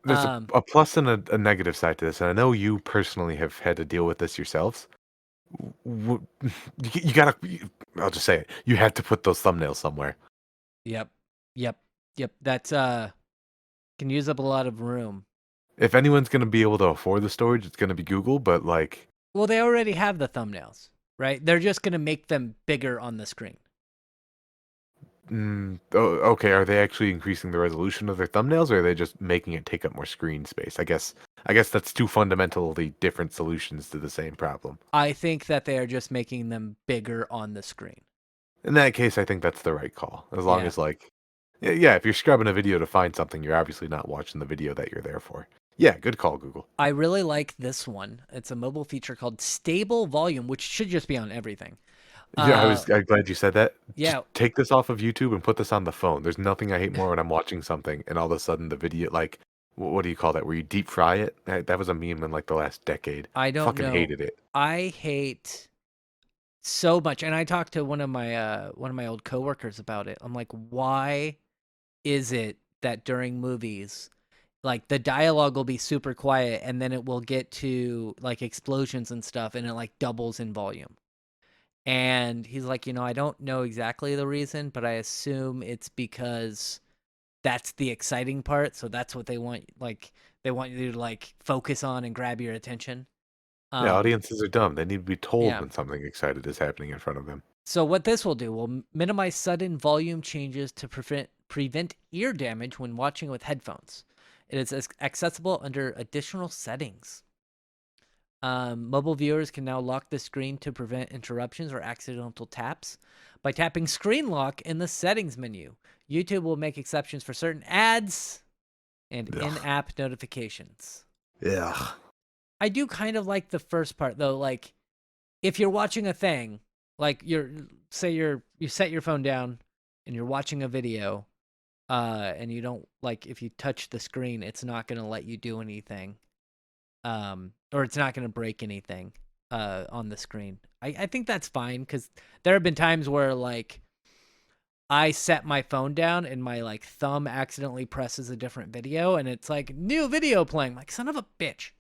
Speaker 2: There's
Speaker 1: Um,
Speaker 2: a plus and a negative side to this, and I know you personally have had to deal with this yourselves. W- you gotta. I'll just say it. You had to put those thumbnails somewhere.
Speaker 1: yep, yep, yep. That's can use up a lot of room.
Speaker 2: If anyone's gonna be able to afford the storage, it's gonna be Google. But like,
Speaker 1: Well, they already have the thumbnails, right? They're just gonna make them bigger on the screen.
Speaker 2: okay, are they actually increasing the resolution of their thumbnails, or are they just making it take up more screen space? I guess that's two fundamentally different solutions to the same problem.
Speaker 1: I think that they are just making them bigger on the screen.
Speaker 2: In that case, I think that's the right call. As long
Speaker 1: Yeah.
Speaker 2: as like, yeah, if you're scrubbing a video to find something, you're obviously not watching the video that you're there for. Yeah, good call, Google.
Speaker 1: I really like this one. It's a mobile feature called Stable Volume, which should just be on everything.
Speaker 2: Yeah,
Speaker 1: Uh,
Speaker 2: I'm glad you said that. Just
Speaker 1: yeah,
Speaker 2: take this off of YouTube and put this on the phone. There's nothing I hate more when I'm watching something and all of a sudden the video, like, what do you call that? Where you deep fry it? That was a meme in like the last decade.
Speaker 1: I don't
Speaker 2: Fucking
Speaker 1: know.
Speaker 2: hated it.
Speaker 1: I hate so much, and I talked to one of my old coworkers about it. I'm like, why is it that during movies, like the dialogue will be super quiet, and then it will get to like explosions and stuff, and it like doubles in volume? And he's like, I don't know exactly the reason, but I assume it's because that's the exciting part. So that's what they want. Like they want you to like focus on and grab your attention.
Speaker 2: Yeah,
Speaker 1: Um,
Speaker 2: audiences are dumb. They need to be told
Speaker 1: yeah.
Speaker 2: when something excited is happening in front of them.
Speaker 1: So what this will do will minimize sudden volume changes to prevent ear damage when watching with headphones. It is accessible under additional settings. Mobile viewers can now lock the screen to prevent interruptions or accidental taps. By tapping screen lock in the settings menu, YouTube will make exceptions for certain ads and
Speaker 2: Ugh.
Speaker 1: in-app notifications.
Speaker 2: Ugh.
Speaker 1: I do kind of like the first part though. Like if you're watching a thing, like you set your phone down and you're watching a video, and you don't like if you touch the screen, it's not gonna let you do anything. Or it's not gonna break anything on the screen. I think that's fine because there have been times where like I set my phone down and my like thumb accidentally presses a different video and it's like new video playing. I'm like son of a bitch.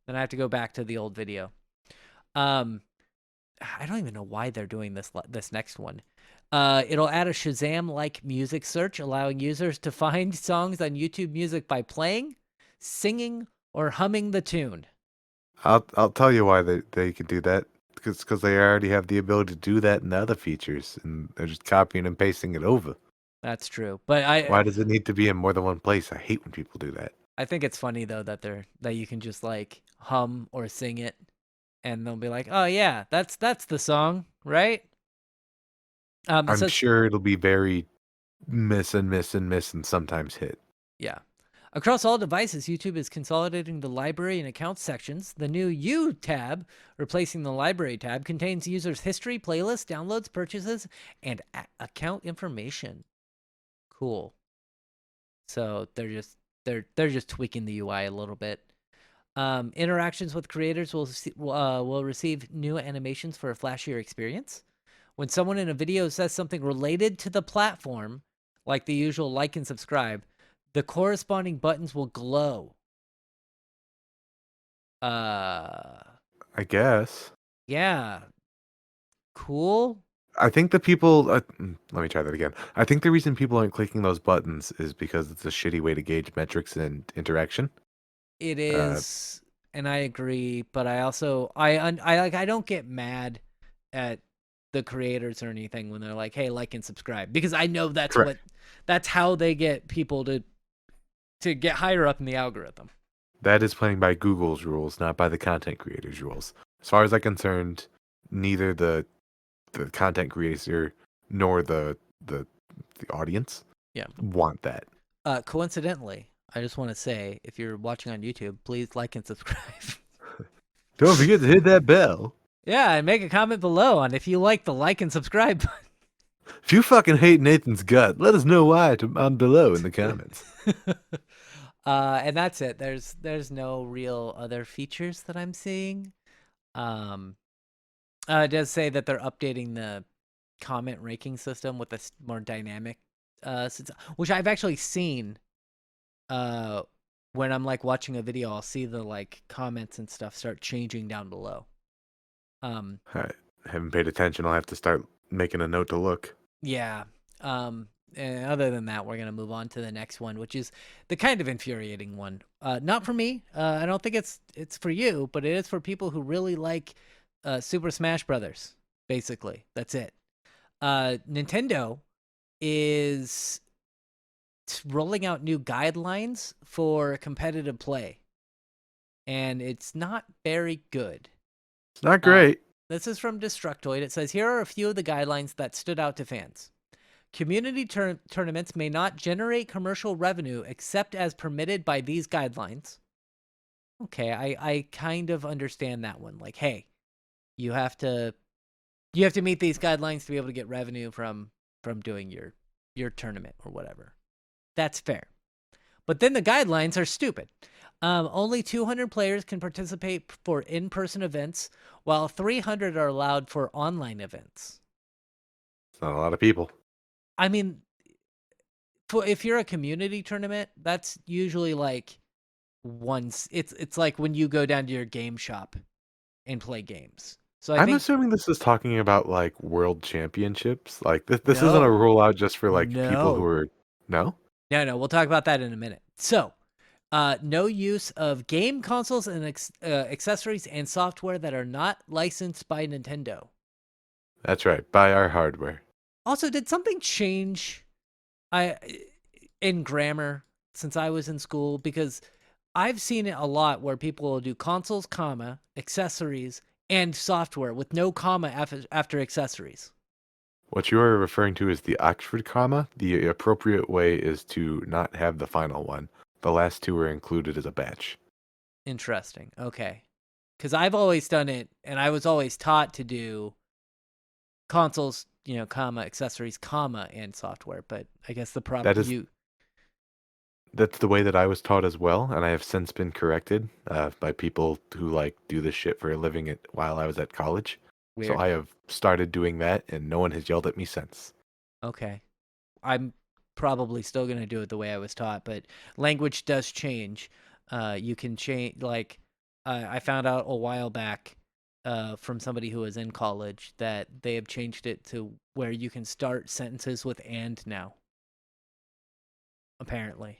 Speaker 1: Then I have to go back to the old video. Um, I don't even know why they're doing this next one. It'll add a Shazam-like music search, allowing users to find songs on YouTube Music by playing, singing, or humming the tune.
Speaker 2: I'll tell you why they can do that. Because they already have the ability to do that in the other features, and they're just copying and pasting it over.
Speaker 1: That's true, but
Speaker 2: Why does it need to be in more than one place? I hate when people do that.
Speaker 1: I think it's funny though that you can just like hum or sing it, and they'll be like, "Oh yeah, that's the song, right?" It
Speaker 2: I'm
Speaker 1: says,
Speaker 2: sure it'll be very miss and miss and miss and sometimes hit.
Speaker 1: yeah. Across all devices, YouTube is consolidating the library and account sections. The new You tab, replacing the library tab, contains users' history, playlists, downloads, purchases, and account information. Cool. So they're just tweaking the UI a little bit. Interactions with creators will receive new animations for a flashier experience. When someone in a video says something related to the platform, like the usual like and subscribe, the corresponding buttons will glow.
Speaker 2: I guess.
Speaker 1: Yeah. Cool.
Speaker 2: I think the people. Let me try that again. I think the reason people aren't clicking those buttons is because it's a shitty way to gauge metrics and interaction.
Speaker 1: It
Speaker 2: Uh,
Speaker 1: is, and I agree, but I also I don't get mad at the creators or anything when they're like, "Hey, like and subscribe," because I know
Speaker 2: Correct.
Speaker 1: that's how they get people to get higher up in the algorithm.
Speaker 2: That is playing by Google's rules, not by the content creators' rules. As far as I'm concerned, neither the content creator nor the audience
Speaker 1: Yeah.
Speaker 2: want that.
Speaker 1: Coincidentally, I just want to say, if you're watching on YouTube, please like and subscribe.
Speaker 2: Don't forget to hit that bell.
Speaker 1: Yeah, and make a comment below on if you like the like and subscribe button.
Speaker 2: If you fucking hate Nathan's gut, let us know why on below in the comments.
Speaker 1: And that's it. There's no real other features that I'm seeing. It does say that they're updating the comment ranking system with a more dynamic, which I've actually seen. When I'm like watching a video, I'll see the like comments and stuff start changing down below.
Speaker 2: I haven't paid attention. I'll have to start making a note to look.
Speaker 1: Yeah. And other than that, we're gonna move on to the next one, which is the kind of infuriating one. Not for me. I don't think it's for you, but it is for people who really like Super Smash Brothers. Basically, that's it. Nintendo is rolling out new guidelines for competitive play, and it's not very good.
Speaker 2: It's not great.
Speaker 1: This is from Destructoid. It says, here are a few of the guidelines that stood out to fans. Community tournaments may not generate commercial revenue except as permitted by these guidelines. Okay, I kind of understand that one. Like, hey, you have to meet these guidelines to be able to get revenue from doing your tournament or whatever. That's fair. But then the guidelines are stupid. Only 200 players can participate for in-person events, while 300 are allowed for online events.
Speaker 2: It's not a lot of people.
Speaker 1: I mean, if you're a community tournament, that's usually like once. It's like when you go down to your game shop and play games. So
Speaker 2: I'm assuming this is talking about like world championships. Like this isn't a
Speaker 1: No.
Speaker 2: rollout just for like people who
Speaker 1: No.
Speaker 2: are no.
Speaker 1: No, we'll talk about that in a minute. So, no use of game consoles and accessories and software that are not licensed by Nintendo.
Speaker 2: That's right. Buy our hardware.
Speaker 1: Also, did something change in grammar since I was in school? Because I've seen it a lot where people will do consoles, comma, accessories, and software with no comma after accessories.
Speaker 2: What you are referring to is the Oxford comma. The appropriate way is to not have the final one. The last two are included as a batch.
Speaker 1: Interesting. Okay. Because I've always done it, and I was always taught to do consoles, comma, accessories, comma, and software. But I guess
Speaker 2: That's the way that I was taught as well, and I have since been corrected by people who like do this shit for a living while I was at college.
Speaker 1: Weird.
Speaker 2: So I have started doing that, and no one has yelled at me since.
Speaker 1: Okay. I'm probably still going to do it the way I was taught, but language does change. You can change, like, I found out a while back from somebody who was in college that they have changed it to where you can start sentences with "and" now. Apparently.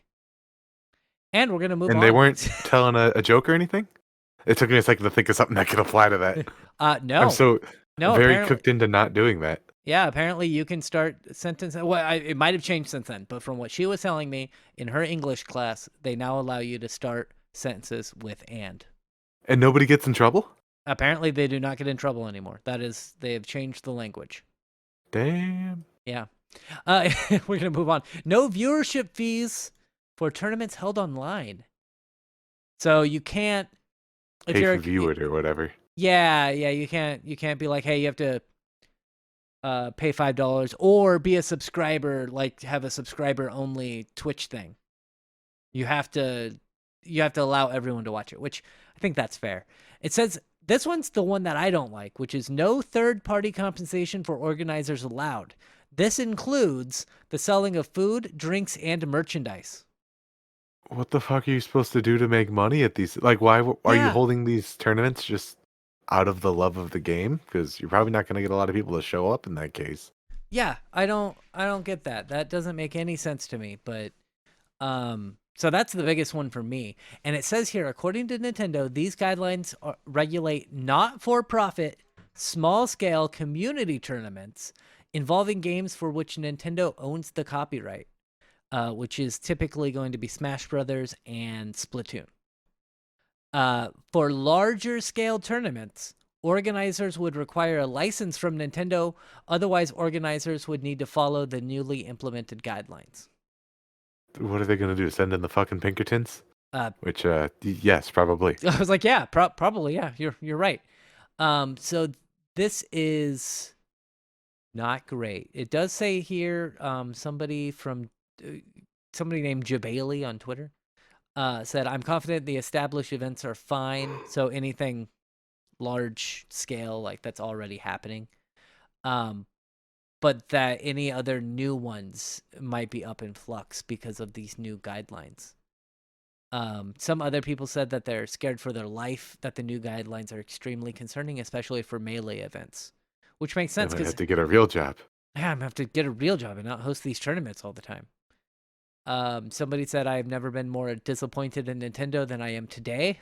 Speaker 1: And we're going to move on.
Speaker 2: And they weren't telling a joke or anything? It took me a second to think of something that could apply to that.
Speaker 1: No.
Speaker 2: I'm so very
Speaker 1: apparently,
Speaker 2: cooked into not doing that.
Speaker 1: Yeah, apparently you can start sentences. Well, it might have changed since then, but from what she was telling me in her English class, they now allow you to start sentences with "and."
Speaker 2: And nobody gets in trouble?
Speaker 1: Apparently they do not get in trouble anymore. They have changed the language.
Speaker 2: Damn.
Speaker 1: Yeah. We're going to move on. No viewership fees for tournaments held online. So you can't, if
Speaker 2: Pay
Speaker 1: you're
Speaker 2: for view it or whatever.
Speaker 1: Yeah, you can't be like, hey, you have to pay $5 or be a subscriber, like have a subscriber only Twitch thing. You have to allow everyone to watch it, which I think that's fair. It says this one's the one that I don't like, which is no third-party compensation for organizers allowed. This includes the selling of food, drinks, and merchandise.
Speaker 2: What the fuck are you supposed to do to make money at these? Like, why are you holding these tournaments just out of the love of the game? Because you're probably not going to get a lot of people to show up in that case.
Speaker 1: Yeah, I don't get that. That doesn't make any sense to me. But so that's the biggest one for me. And it says here, according to Nintendo, these guidelines regulate not-for-profit, small-scale community tournaments involving games for which Nintendo owns the copyright, which is typically going to be Smash Brothers and Splatoon. For larger scale tournaments, organizers would require a license from Nintendo. Otherwise, organizers would need to follow the newly implemented guidelines.
Speaker 2: What are they gonna do? Send in the fucking Pinkertons?
Speaker 1: Uh,
Speaker 2: Which, yes, probably.
Speaker 1: I was like, yeah, probably, yeah, you're right. So this is not great. It does say here, uh, somebody named Jabali on Twitter, said, "I'm confident the established events are fine. So anything large scale like that's already happening, um, but that any other new ones might be up in flux because of these new guidelines." Some other people said that they're scared for their life, that the new guidelines are extremely concerning, especially for melee events, which makes
Speaker 2: They
Speaker 1: sense
Speaker 2: might
Speaker 1: because
Speaker 2: have to get a real job.
Speaker 1: yeah, I'm gonna have to get a real job and not host these tournaments all the time. Somebody said I've never been more disappointed in Nintendo than I am today.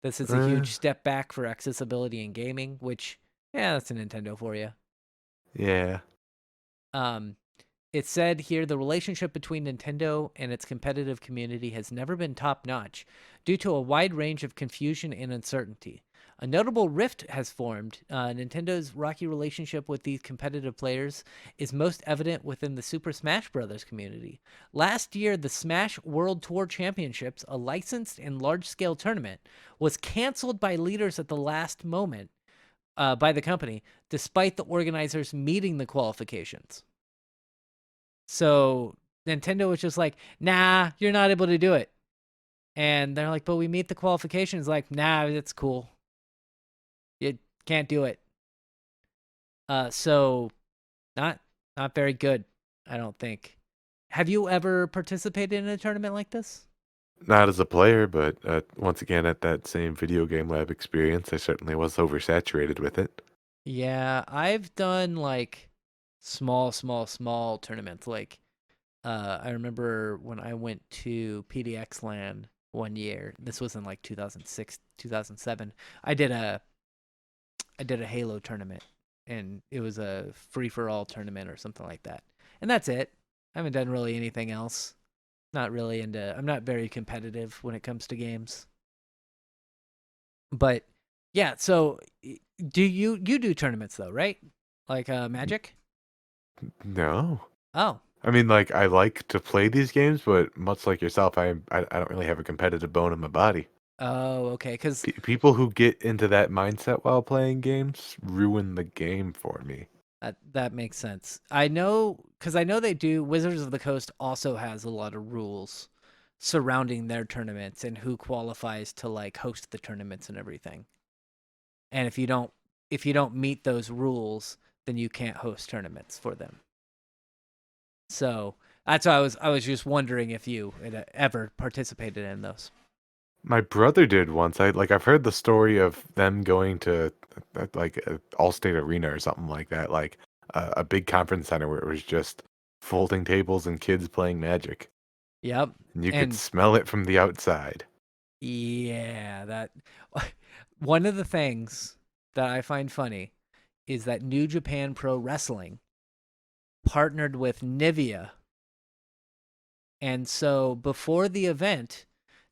Speaker 1: This is a
Speaker 2: Uh,
Speaker 1: huge step back for accessibility in gaming, which yeah, that's a Nintendo for you.
Speaker 2: yeah.
Speaker 1: Um, It said here the relationship between Nintendo and its competitive community has never been top notch due to a wide range of confusion and uncertainty. A notable rift has formed. Nintendo's rocky relationship with these competitive players is most evident within the Super Smash Bros. Community. Last year, the Smash World Tour Championships, a licensed and large scale tournament, was canceled by leaders at the last moment by the company, despite the organizers meeting the qualifications. So Nintendo was just like, nah, you're not able to do it. And they're like, but we meet the qualifications. Like, nah, it's cool. You can't do it. So not not very good, I don't think. Have you ever participated in a tournament like this?
Speaker 2: Not as a player, but once again, at that same video game lab experience, I certainly was oversaturated with it.
Speaker 1: Yeah, I've done like small tournaments. Like, I remember when I went to PDX Land one year. This was in like 2006, 2007. I did a I did a Halo tournament, and it was a free for all tournament or something like that. And that's it. I haven't done really anything else. Not really into. I'm not very competitive when it comes to games. But yeah, so do you do tournaments though, right? Like Magic?
Speaker 2: No.
Speaker 1: Oh.
Speaker 2: I mean, like, I like to play these games, but much like yourself, I don't really have a competitive bone in my body.
Speaker 1: Oh, okay. Cuz
Speaker 2: People who get into that mindset while playing games ruin the game for me.
Speaker 1: that makes sense. I know cuz I know they do. Wizards of the Coast also has a lot of rules surrounding their tournaments and who qualifies to like host the tournaments and everything. And if you don't meet those rules, then you can't host tournaments for them. So that's why I was just wondering if you had ever participated in those.
Speaker 2: My brother did once. I've heard the story of them going to like a Allstate Arena or something like that, like a big conference center where it was just folding tables and kids playing Magic,
Speaker 1: Yep.
Speaker 2: and you could
Speaker 1: And
Speaker 2: smell it from the outside.
Speaker 1: yeah, that one of the things that I find funny is that New Japan Pro Wrestling partnered with Nivea. And so before the event,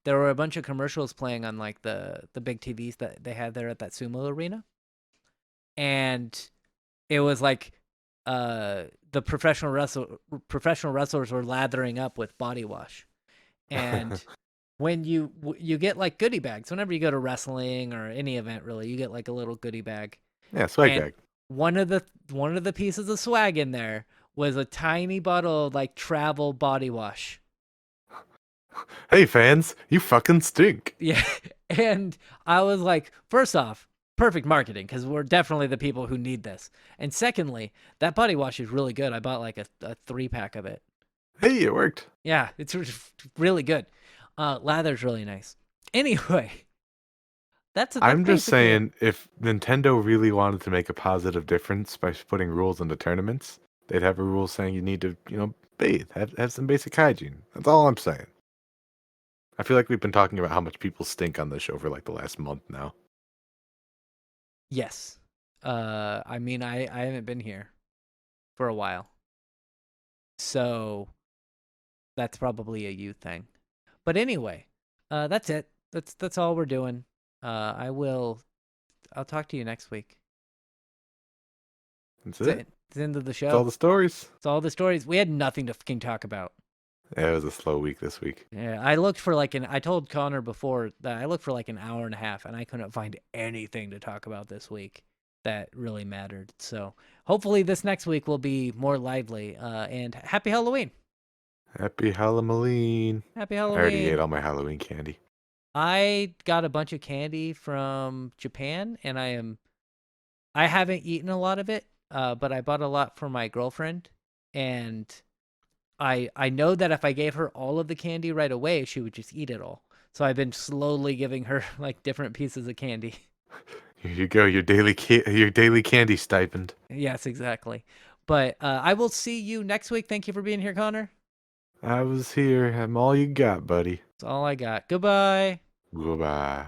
Speaker 1: there were a bunch of commercials playing on like the big TVs that they had there at that sumo arena. And it was like the professional wrestlers were lathering up with body wash. And when you get like goodie bags whenever you go to wrestling or any event really, you get like a little goodie bag.
Speaker 2: Yeah, swag
Speaker 1: And
Speaker 2: bag.
Speaker 1: one of the pieces of swag in there was a tiny bottle of like travel body wash.
Speaker 2: Hey fans, you fucking stink.
Speaker 1: Yeah. And I was like, first off, perfect marketing because we're definitely the people who need this. And secondly, that body wash is really good. I bought like a 3-pack of it.
Speaker 2: Hey, it worked.
Speaker 1: Yeah, it's really good. Lather's really nice. Anyway, that's
Speaker 2: I'm just
Speaker 1: basically it.
Speaker 2: saying, if Nintendo really wanted to make a positive difference by putting rules into tournaments, they'd have a rule saying you need to, bathe, have some basic hygiene. That's all I'm saying. I feel like we've been talking about how much people stink on this show for like the last month now.
Speaker 1: Yes. I mean, I haven't been here for a while, so that's probably a you thing. But anyway, that's it. that's all we're doing. I'll talk to you next week.
Speaker 2: That's
Speaker 1: It's
Speaker 2: it.
Speaker 1: it. It's the end of the
Speaker 2: That's all
Speaker 1: show.
Speaker 2: the stories.
Speaker 1: It's all the stories. We had nothing to fucking talk about.
Speaker 2: Yeah, it was a slow week this week.
Speaker 1: Yeah, I looked for like I told Connor before that I looked for like an hour and a half and I couldn't find anything to talk about this week that really mattered. So hopefully this next week will be more lively. And happy Halloween.
Speaker 2: Happy Halloween.
Speaker 1: Happy
Speaker 2: I already ate
Speaker 1: Halloween.
Speaker 2: all my Halloween candy.
Speaker 1: I got a bunch of candy from Japan and I haven't eaten a lot of it, but I bought a lot for my girlfriend and I know that if I gave her all of the candy right away, she would just eat it all. So I've been slowly giving her like different pieces of candy.
Speaker 2: Here you go, your daily candy stipend.
Speaker 1: Yes, exactly. But I will see you next week. Thank you for being here, Connor.
Speaker 2: I was here. I'm all you got, buddy.
Speaker 1: That's all I got. Goodbye.
Speaker 2: Goodbye.